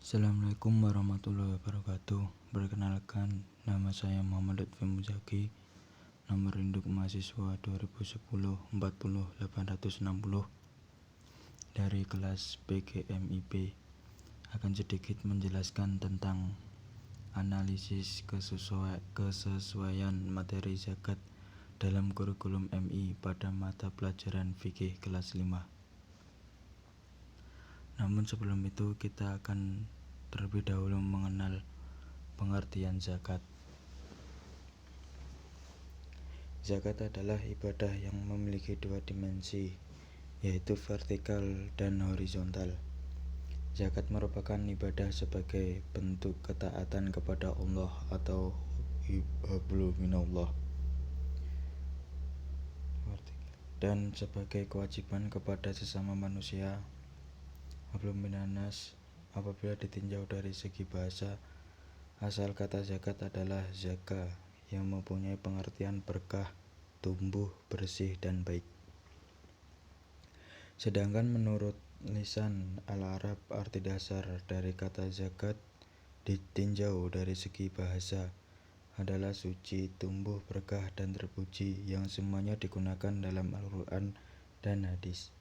Assalamualaikum warahmatullahi wabarakatuh. Perkenalkan, nama saya Muhammad Lutfi Muzaki. Nomor induk mahasiswa 2010 40 860 dari kelas PGMIP. Akan sedikit menjelaskan tentang analisis kesesuaian materi zakat dalam kurikulum MI pada mata pelajaran fikih kelas 5. Namun sebelum itu kita akan terlebih dahulu mengenal pengertian zakat. Zakat adalah ibadah yang memiliki dua dimensi, yaitu vertikal dan horizontal. Zakat merupakan ibadah sebagai bentuk ketaatan kepada Allah atau hablu minallah, dan sebagai kewajiban kepada sesama manusia hablu minannas. Apabila ditinjau dari segi bahasa, asal kata zakat adalah zaka, yang mempunyai pengertian berkah, tumbuh, bersih, dan baik. Sedangkan menurut lisan al-Arab, arti dasar dari kata zakat ditinjau dari segi bahasa adalah suci, tumbuh, berkah, dan terpuji, yang semuanya digunakan dalam Al-Quran dan hadis.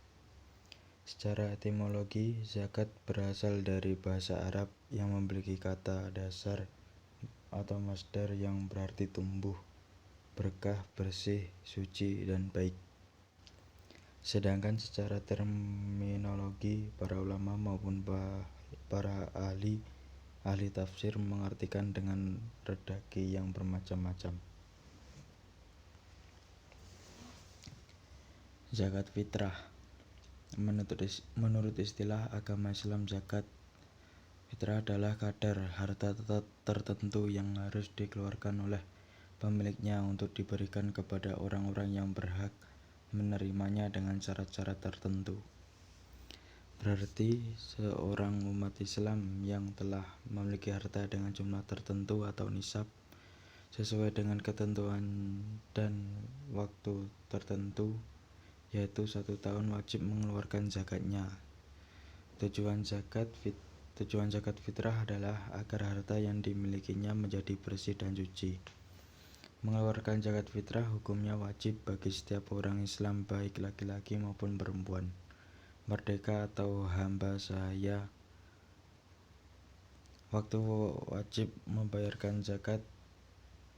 Secara etimologi, zakat berasal dari bahasa Arab yang memiliki kata dasar atau masdar yang berarti tumbuh, berkah, bersih, suci, dan baik. Sedangkan secara terminologi, para ulama maupun para ahli tafsir mengartikan dengan redaksi yang bermacam-macam. Zakat fitrah. Menurut istilah agama Islam, zakat fitrah adalah kadar harta tertentu yang harus dikeluarkan oleh pemiliknya untuk diberikan kepada orang-orang yang berhak menerimanya dengan syarat-syarat tertentu. Berarti seorang umat Islam yang telah memiliki harta dengan jumlah tertentu atau nisab sesuai dengan ketentuan dan waktu tertentu, yaitu 1 tahun, wajib mengeluarkan zakatnya. Tujuan zakat fitrah adalah agar harta yang dimilikinya menjadi bersih dan suci. Mengeluarkan zakat fitrah hukumnya wajib bagi setiap orang Islam, baik laki-laki maupun perempuan, merdeka atau hamba sahaya. Waktu wajib membayarkan zakat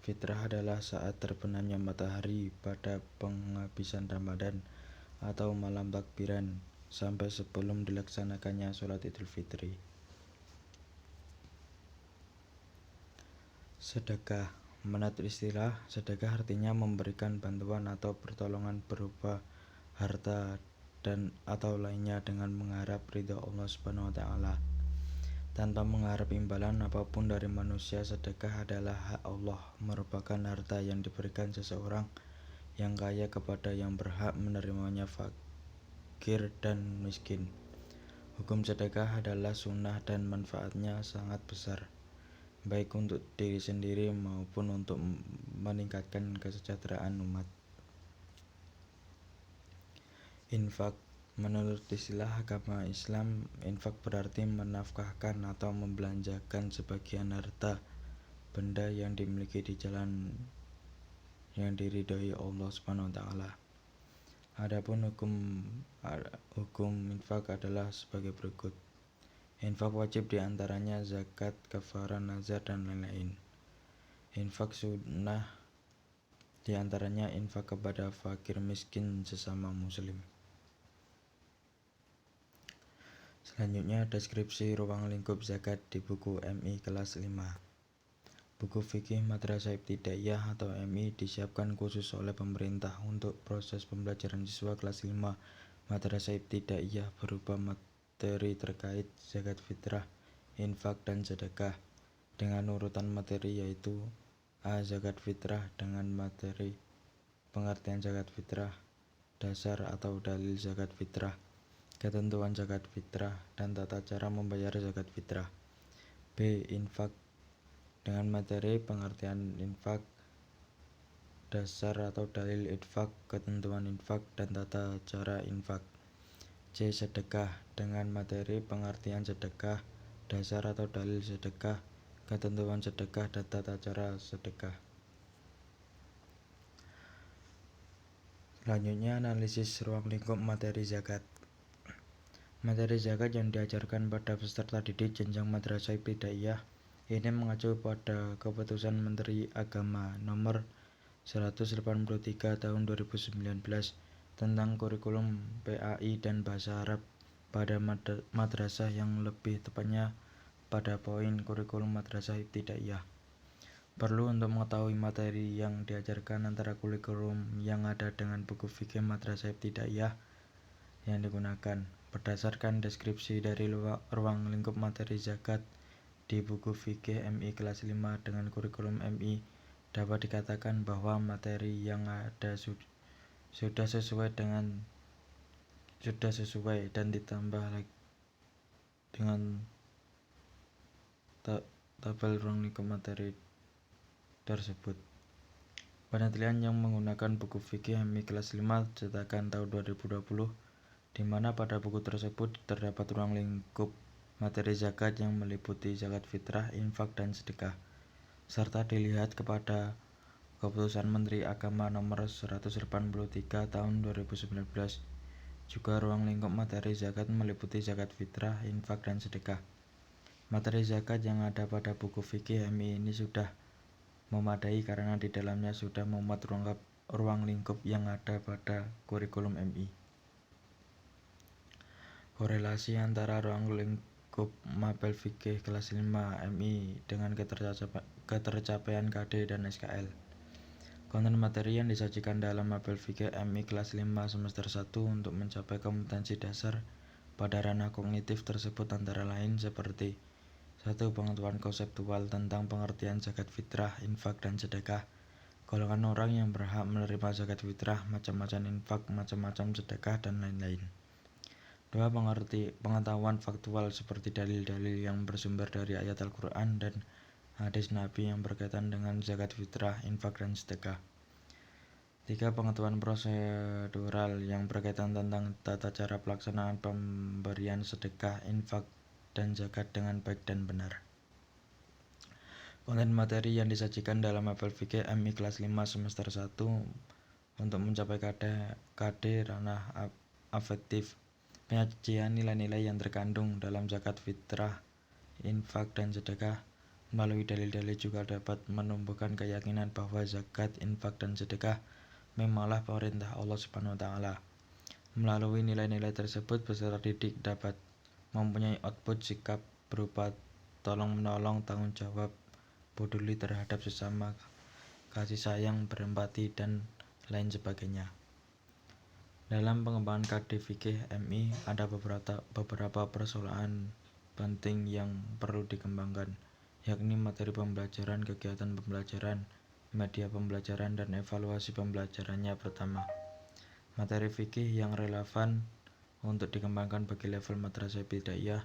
fitrah adalah saat terbenamnya matahari pada penghabisan Ramadan atau malam takbiran sampai sebelum dilaksanakannya sholat Idul Fitri. Sedekah. Menurut istilah, sedekah artinya memberikan bantuan atau pertolongan berupa harta dan atau lainnya dengan mengharap ridha Allah Subhanahu wa taala. Tanpa mengharap imbalan apapun dari manusia, sedekah adalah hak Allah, merupakan harta yang diberikan seseorang yang kaya kepada yang berhak menerimanya, fakir dan miskin. Hukum sedekah adalah sunnah dan manfaatnya sangat besar, baik untuk diri sendiri maupun untuk meningkatkan kesejahteraan umat. Infak. Menurut istilah agama Islam, infak berarti menafkahkan atau membelanjakan sebagian harta benda yang dimiliki di jalan yang diridhoi Allah Subhanahu wa taala. Adapun hukum infak adalah sebagai berikut. Infak wajib diantaranya zakat, kafarah, nazar, dan lain-lain. Infak sunnah diantaranya infak kepada fakir miskin sesama muslim. Selanjutnya, deskripsi ruang lingkup zakat di buku MI kelas 5. Buku fikih Madrasah Ibtidaiyah atau MI disiapkan khusus oleh pemerintah untuk proses pembelajaran siswa kelas 5 Madrasah Ibtidaiyah berupa materi terkait zakat fitrah, infak, dan sedekah dengan urutan materi, yaitu A. Zakat fitrah dengan materi pengertian zakat fitrah, dasar atau dalil zakat fitrah, ketentuan zakat fitrah, dan tata cara membayar zakat fitrah. B. Infak dengan materi pengertian infak, dasar atau dalil infak, ketentuan infak, dan tata cara infak. C. Sedekah dengan materi pengertian sedekah, dasar atau dalil sedekah, ketentuan sedekah, dan tata cara sedekah. Selanjutnya, analisis ruang lingkup materi zakat. Materi zakat yang diajarkan pada peserta didik jenjang madrasah ibtidaiyah ini mengacu pada Keputusan Menteri Agama Nomor 183 Tahun 2019 tentang kurikulum PAI dan Bahasa Arab pada madrasah, yang lebih tepatnya pada poin kurikulum madrasah ibtidaiyah. Perlu untuk mengetahui materi yang diajarkan antara kurikulum yang ada dengan buku fikih madrasah ibtidaiyah yang digunakan. Berdasarkan deskripsi dari ruang lingkup materi zakat di buku fikih MI kelas 5 dengan kurikulum MI, dapat dikatakan bahwa materi yang ada sudah sesuai dan ditambah dengan tabel ruang lingkup materi tersebut. Penelitian yang menggunakan buku fikih MI kelas 5 cetakan tahun 2020, di mana pada buku tersebut terdapat ruang lingkup materi zakat yang meliputi zakat fitrah, infak, dan sedekah, serta dilihat kepada Keputusan Menteri Agama Nomor 183 Tahun 2019. Juga ruang lingkup materi zakat meliputi zakat fitrah, infak, dan sedekah. Materi zakat yang ada pada buku fikih MI ini sudah memadai karena di dalamnya sudah memuat ruang lingkup yang ada pada kurikulum MI. Korelasi antara ruang lingkup mapel fikih kelas 5 MI dengan ketercapaian KD dan SKL. Konten materi yang disajikan dalam mapel fikih MI kelas 5 semester 1 untuk mencapai kompetensi dasar pada ranah kognitif tersebut antara lain seperti: 1. Pengetahuan konseptual tentang pengertian zakat fitrah, infak, dan sedekah, golongan orang yang berhak menerima zakat fitrah, macam-macam infak, macam-macam sedekah, dan lain-lain. 2. Pengetahuan faktual seperti dalil-dalil yang bersumber dari ayat Al-Quran dan hadis Nabi yang berkaitan dengan zakat fitrah, infak, dan sedekah. 3. Pengetahuan prosedural yang berkaitan tentang tata cara pelaksanaan pemberian sedekah, infak, dan zakat dengan baik dan benar. Konten materi yang disajikan dalam mapel fikih MI kelas 5 semester 1 untuk mencapai KD ranah afektif. Penyajian nilai-nilai yang terkandung dalam zakat fitrah, infak, dan sedekah melalui dalil-dalil juga dapat menumbuhkan keyakinan bahwa zakat, infak, dan sedekah memanglah perintah Allah Subhanahu wa Ta'ala. Melalui nilai-nilai tersebut, peserta didik dapat mempunyai output sikap berupa tolong-menolong, tanggung jawab, peduli terhadap sesama, kasih sayang, berempati, dan lain sebagainya. Dalam pengembangan KD fikih MI ada beberapa persoalan penting yang perlu dikembangkan, yakni materi pembelajaran, kegiatan pembelajaran, media pembelajaran, dan evaluasi pembelajarannya. Pertama, materi fikih yang relevan untuk dikembangkan bagi level madrasah ibtidaiyah,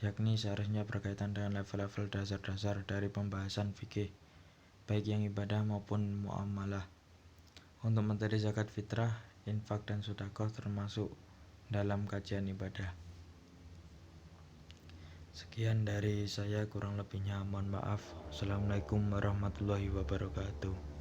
yakni seharusnya berkaitan dengan level-level dasar-dasar dari pembahasan fikih, baik yang ibadah maupun muamalah. Untuk materi zakat fitrah, infak, dan sedekah termasuk dalam kajian ibadah. Sekian dari saya, kurang lebihnya mohon maaf. Assalamualaikum warahmatullahi wabarakatuh.